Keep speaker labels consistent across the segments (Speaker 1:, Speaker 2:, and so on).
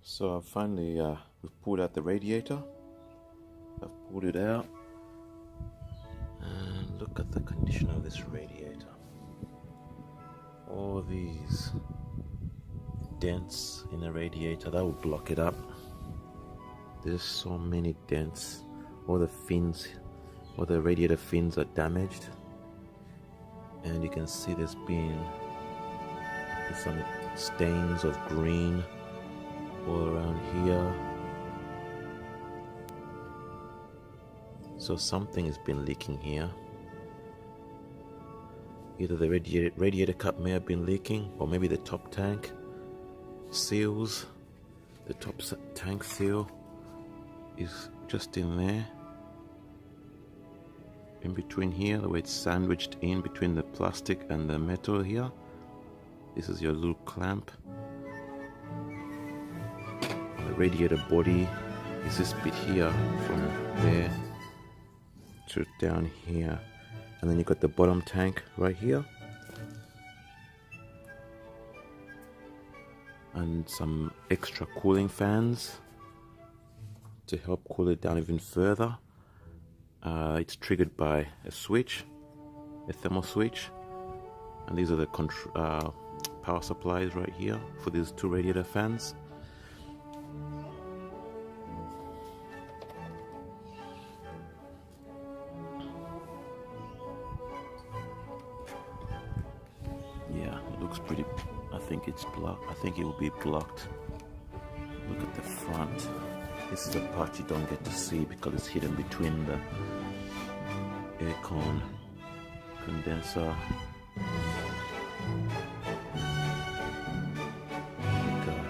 Speaker 1: So finally we've pulled out the radiator. I've pulled it out and look at the condition of this radiator. All these dents in the radiator that will block it up. There's so many dents. All the fins, all the radiator fins are damaged, and you can see there's some stains of green all around here. So something has been leaking here. Either the radiator cup may have been leaking, or maybe the top tank seals. The top tank seal is just in there, in between here, the way it's sandwiched in between the plastic and the metal here. This is your little clamp. The radiator body is this bit here, from there to down here, and then you got the bottom tank right here, and some extra cooling fans to help cool it down even further. It's triggered by a switch, a thermal switch, and these are the power supplies right here for these two radiator fans. Yeah, it looks pretty. I think it's blocked. I think it will be blocked. Look at the front. This is the part you don't get to see because it's hidden between the aircon condenser.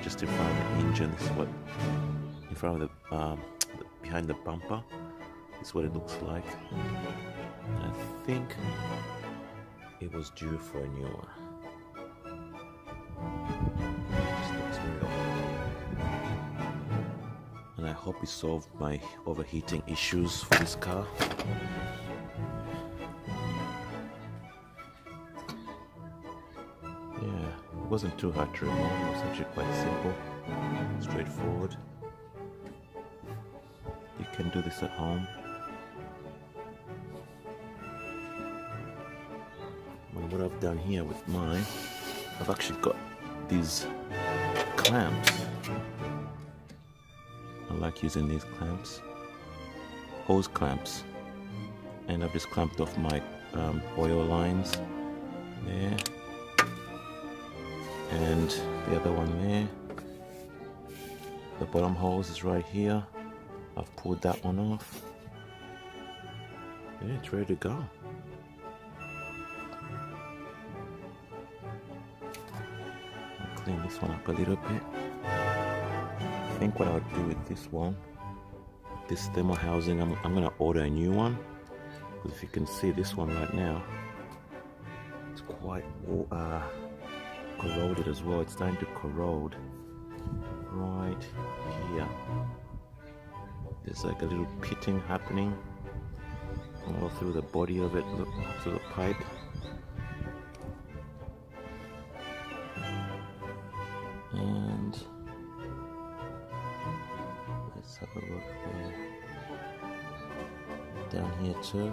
Speaker 1: Just in front of the engine. This is what in front of the behind the bumper. This is what it looks like. And I think it was due for a new one. And I hope it solved my overheating issues for this car. Yeah, it wasn't too hard to remove. It was actually quite simple, straightforward. You can do this at home. Well, what I've done here with mine, I've actually got these clamps. I like using these clamps, hose clamps, and I've just clamped off my oil lines there, and the other one there. The bottom hose is right here. I've pulled that one off. Yeah, it's ready to go. I'll clean this one up a little bit. I think what I would do with this one, this thermal housing, I'm going to order a new one, because if you can see this one right now, it's quite corroded as well. It's starting to corrode right here. There's like a little pitting happening all through the body of it, look, through the pipe. And let's have a look there. Down here too.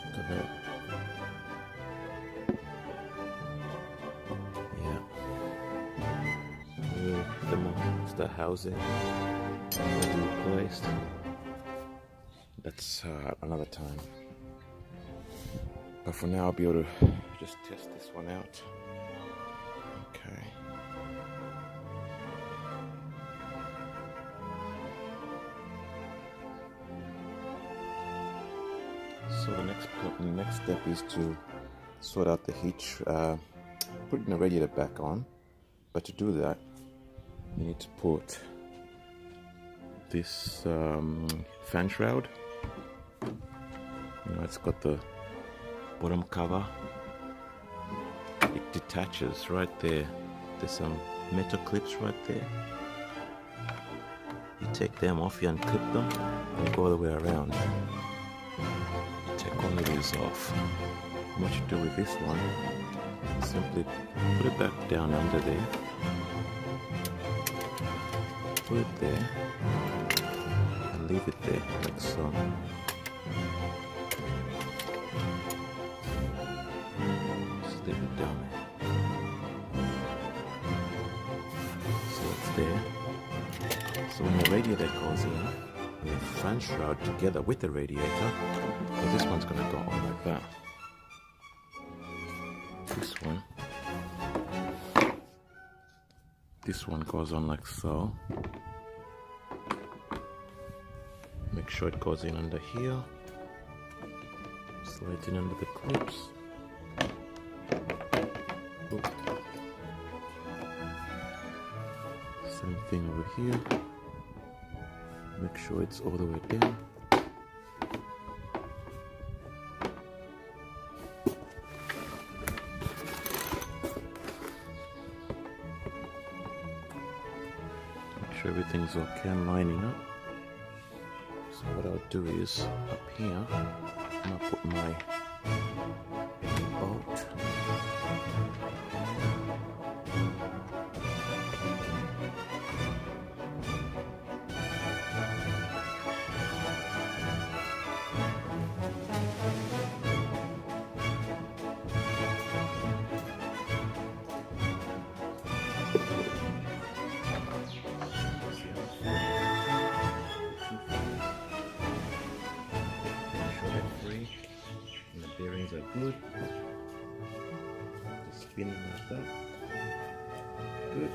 Speaker 1: Look at that. Yeah. The housing will be replaced. That's another time. But for now, I'll be able to just test this one out. Okay. So the next step is to sort out the heat, putting the radiator back on. But to do that, you need to put this fan shroud. You know, it's got the bottom cover. It detaches right there. There's some metal clips right there. You take them off, you unclip them, and you go all the way around. Take all of these off. What you do with this one, simply put it back down under there. put it there and leave it there like so. Just leave it down there. So it's there. So when the radiator goes in, the fan shroud together with the radiator, because this one's going to go on like that. This one goes on like so. Make sure it goes in under here. Slide in under the clips. Oop. Same thing over here. Make sure it's all the way down. Make sure everything's okay and lining up. So what I'll do is up here, I'm gonna put my bolt. Bearings are good. Just spin them like that. Good.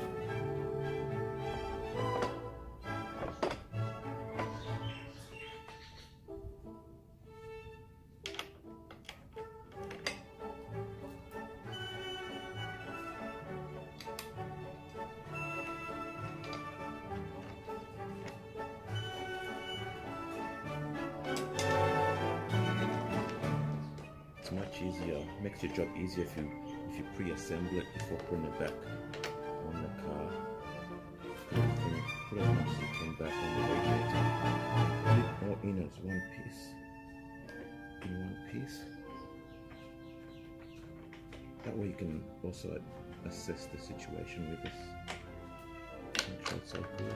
Speaker 1: Much easier, makes your job easier if you pre-assemble it before putting it back on the car. Put as much as you can back on the radiator. Put it all in as one piece. In one piece. That way you can also assess the situation with this. Make sure it's all good.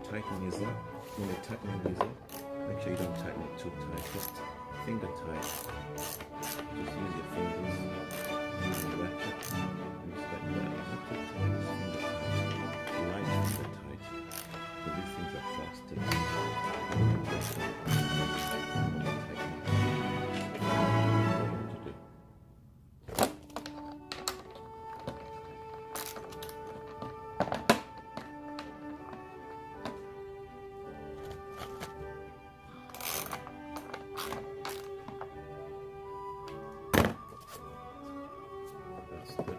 Speaker 1: Tighten these up. When you're tightening these up, make sure you don't tighten it too tight. Just finger tight. Just use your fingers. Use the ratchet. Use that ratchet. Not too tight. Just finger tight. Light finger tight. But these things are plastic.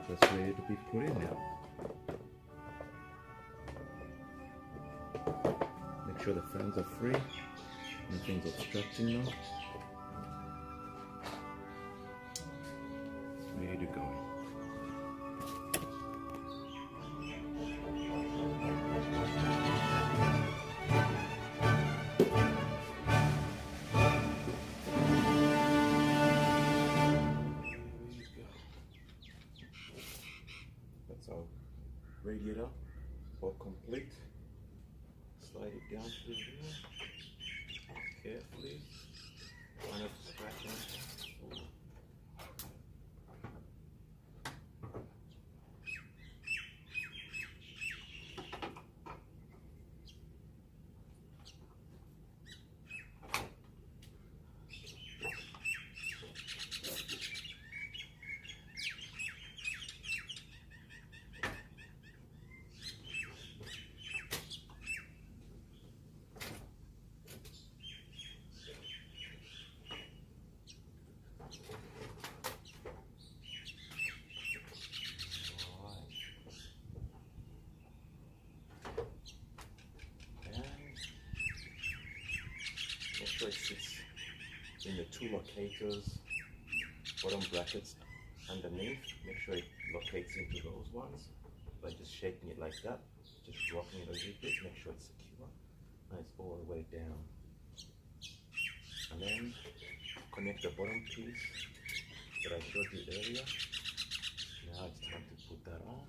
Speaker 1: That's ready to be put in now. Make sure the fans are free, nothing's obstructing them. Ready to go. Radiator all complete. Slide it down through here carefully. Kind of scratching. sure it sits in the two locators, bottom brackets underneath. Make sure it locates into those ones by just shaking it like that, just rocking it a little bit, make sure it's secure and it's all the way down. And then connect the bottom piece that I showed you earlier. Now it's time to put that on.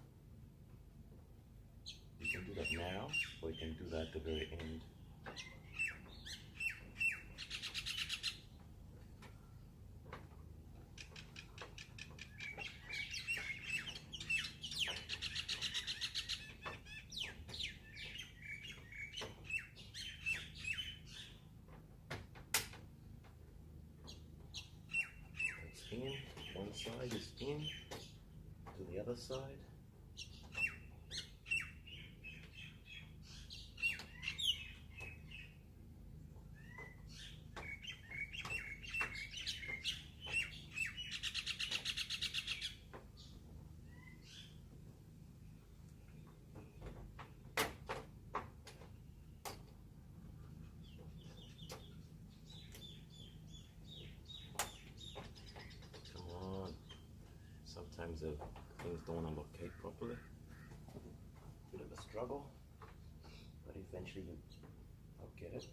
Speaker 1: You can do that now, or you can do that at the very end. That's in, one side is in, to the other side. Sometimes the things don't want to locate properly. Bit of a struggle, but eventually I'll get it.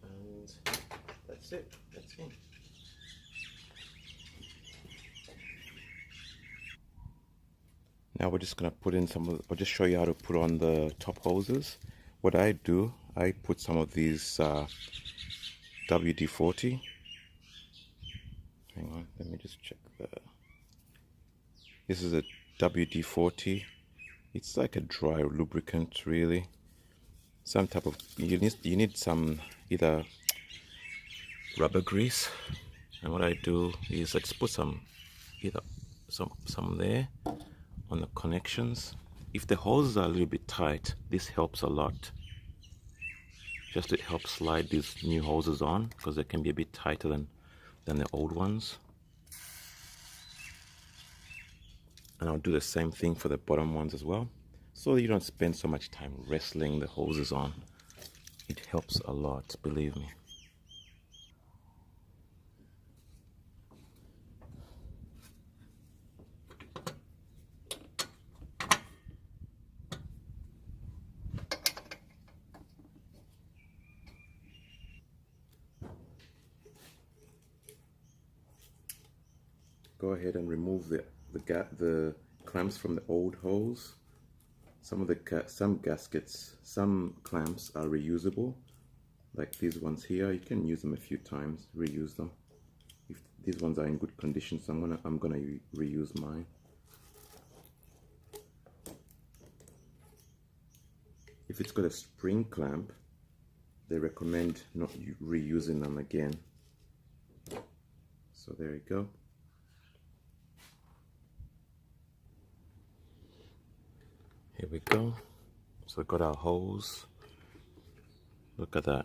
Speaker 1: And that's it. That's in. Now we're just gonna put in I'll just show you how to put on the top hoses. What I do, I put some of these WD-40. Hang on, let me just check that. This is a WD-40. It's like a dry lubricant, really. Some type of, you need some either rubber grease. And what I do is I just put some there on the connections. If the hoses are a little bit tight, this helps a lot. Just to help slide these new hoses on, because they can be a bit tighter than the old ones. And I'll do the same thing for the bottom ones as well, so you don't spend so much time wrestling the hoses on. It helps a lot, believe me. Go ahead and remove the clamps from the old hose. Some gaskets, some clamps are reusable, like these ones here. You can use them a few times, reuse them. If these ones are in good condition, so I'm gonna reuse mine. If it's got a spring clamp, they recommend not reusing them again. So there you go. Here we go. So we've got our hose. Look at that.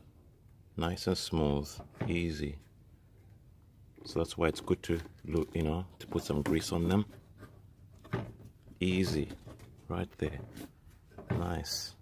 Speaker 1: Nice and smooth, easy. So that's why it's good to to put some grease on them. Easy, right there. Nice.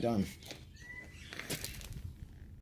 Speaker 1: Done.